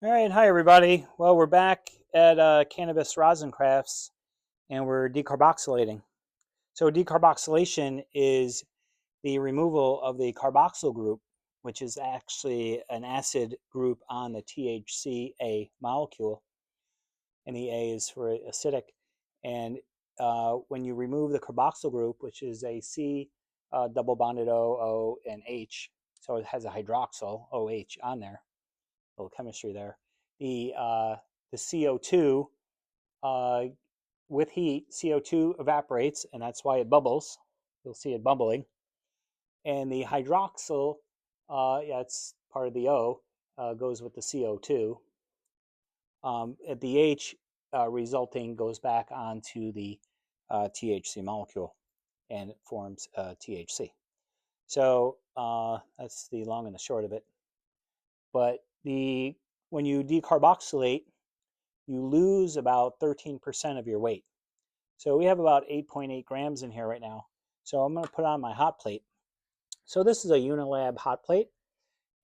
All right, hi everybody. Well, we're back at Cannabis Rosin Crafts, and we're decarboxylating. So decarboxylation is the removal of the carboxyl group, which is actually an acid group on the THCA molecule, and the A is for acidic. And when you remove the carboxyl group, which is a C double bonded O, O, and H, so it has a hydroxyl OH on there, a little chemistry there. The CO2 with heat, CO2 evaporates, and that's why it bubbles. You'll see it bubbling. And the hydroxyl, yeah, it's part of the O, goes with the CO2. At the H resulting goes back onto the THC molecule, and it forms THC. So that's the long and the short of it. But when you decarboxylate, you lose about 13% of your weight. So we have about 8.8 grams in here right now. So I'm going to put on my hot plate. So this is a Unilab hot plate,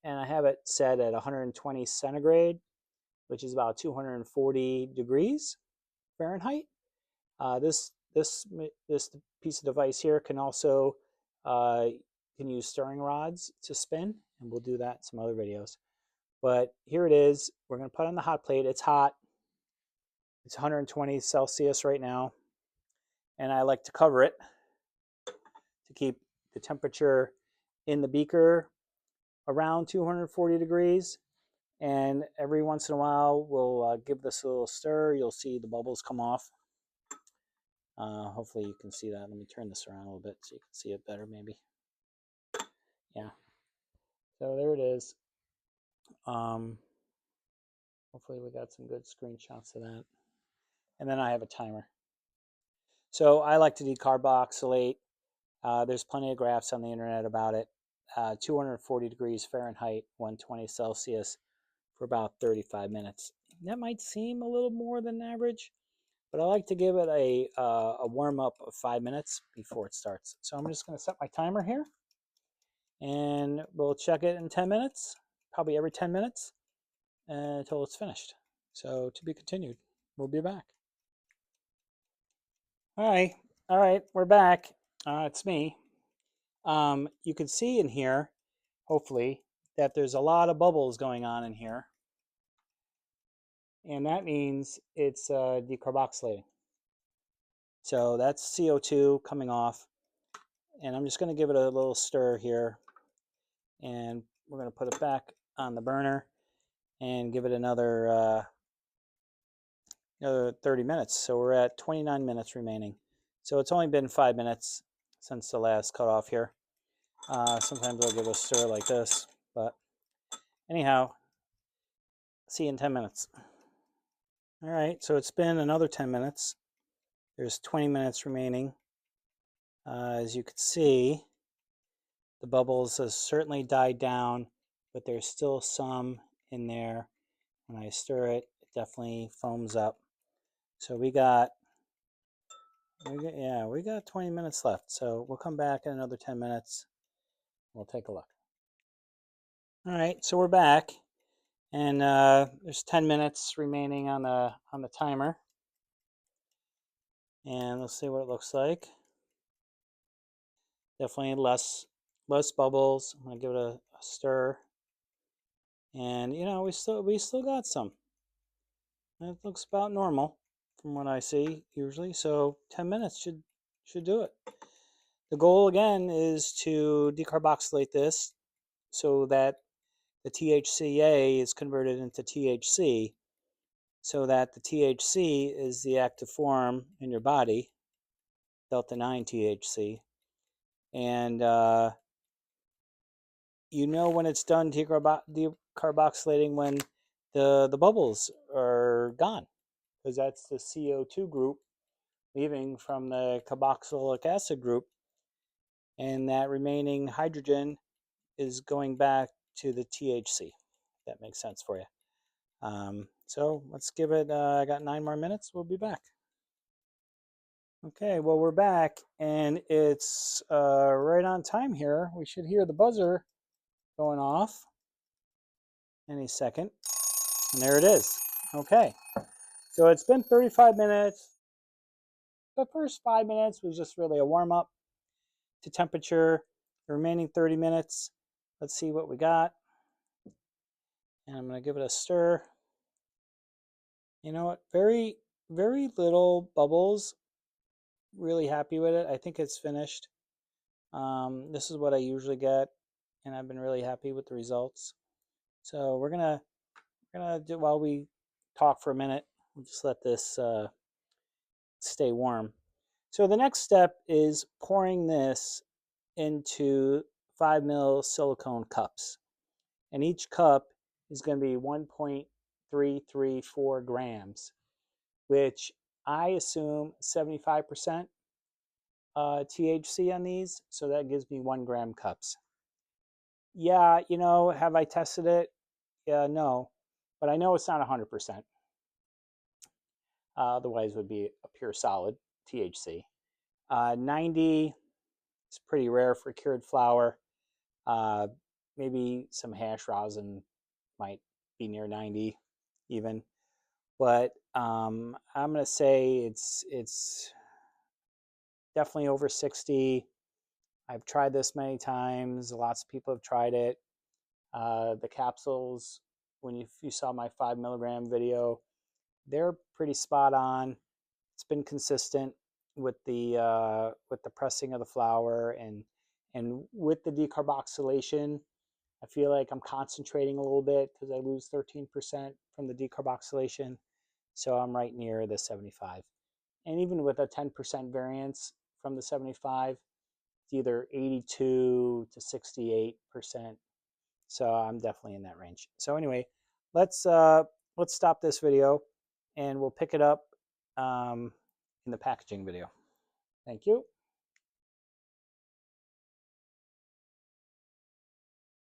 and I have it set at 120 centigrade, which is about 240 degrees Fahrenheit. This piece of device here can also can use stirring rods to spin, and we'll do that in some other videos. But here it is. We're going to put on the hot plate. It's hot. It's 120 Celsius right now, and I like to cover it to keep the temperature in the beaker around 240 degrees. And every once in a while, we'll give this a little stir. You'll see the bubbles come off. Hopefully you can see that. Let me turn this around a little bit so you can see it better maybe. Yeah. So there it is. Hopefully we got some good screenshots of that. And then I have a timer. So I like to decarboxylate. There's plenty of graphs on the internet about it. 240 degrees Fahrenheit, 120 Celsius for about 35 minutes. That might seem a little more than average, but I like to give it a warm-up of 5 minutes before it starts. So I'm just going to set my timer here, and we'll check it in 10 minutes, probably every 10 minutes, until it's finished. So to be continued. We'll be back. All right, we're back. It's me. You can see in here, hopefully, that there's a lot of bubbles going on in here. And that means it's decarboxylating. So that's CO2 coming off. And I'm just going to give it a little stir here. And we're going to put it back on the burner and give it another 30 minutes. So we're at 29 minutes remaining. So it's only been 5 minutes since the last cutoff here. Sometimes I'll give a stir like this. But anyhow, see you in 10 minutes. All right, so it's been another 10 minutes. There's 20 minutes remaining. As you can see, the bubbles have certainly died down, but there's still some in there. When I stir it, it definitely foams up. So we got 20 minutes left. So we'll come back in another 10 minutes. We'll take a look. All right, so we're back, and there's 10 minutes remaining on the timer. And let's see what it looks like. Definitely less bubbles. I'm gonna give it a stir, and we still got some. It looks about normal from what I see usually. So 10 minutes should do it. The goal again is to decarboxylate this so that the THCA is converted into THC, so that the THC is the active form in your body, delta 9 THC, and when it's done decarboxylating when the bubbles are gone, because that's the CO2 group leaving from the carboxylic acid group, and that remaining hydrogen is going back to the THC. If that makes sense for you. So let's give it, I got 9 more minutes. We'll be back. Okay, well, we're back, and it's right on time here. We should hear the buzzer going off any second. And there it is. Okay, so it's been 35 minutes. The first 5 minutes was just really a warm up to temperature. The remaining 30 minutes, let's see what we got. And I'm going to give it a stir. You know what? Very, very little bubbles. Really happy with it. I think it's finished. This is what I usually get, and I've been really happy with the results. So we're gonna do, while we talk for a minute, we'll just let this stay warm. So the next step is pouring this into 5 ml silicone cups, and each cup is going to be 1.334 grams, which I assume 75% THC on these, so that gives me 1 gram cups. Yeah, you know, have I tested it? Yeah, no, but I know it's not 100%. Otherwise, it would be a pure solid THC. 90 is pretty rare for cured flower. Uh, maybe some hash rosin might be near 90 even, but I'm gonna say it's definitely over 60. I've tried this many times. Lots of people have tried it. The capsules, when you saw my 5 milligram video, they're pretty spot on. It's been consistent with the pressing of the flower, and with the decarboxylation. I feel like I'm concentrating a little bit because I lose 13% from the decarboxylation, so I'm right near the 75. And even with a 10% variance from the 75, it's either 82 to 68%. So I'm definitely in that range. So anyway, let's stop this video, and we'll pick it up in the packaging video. Thank you.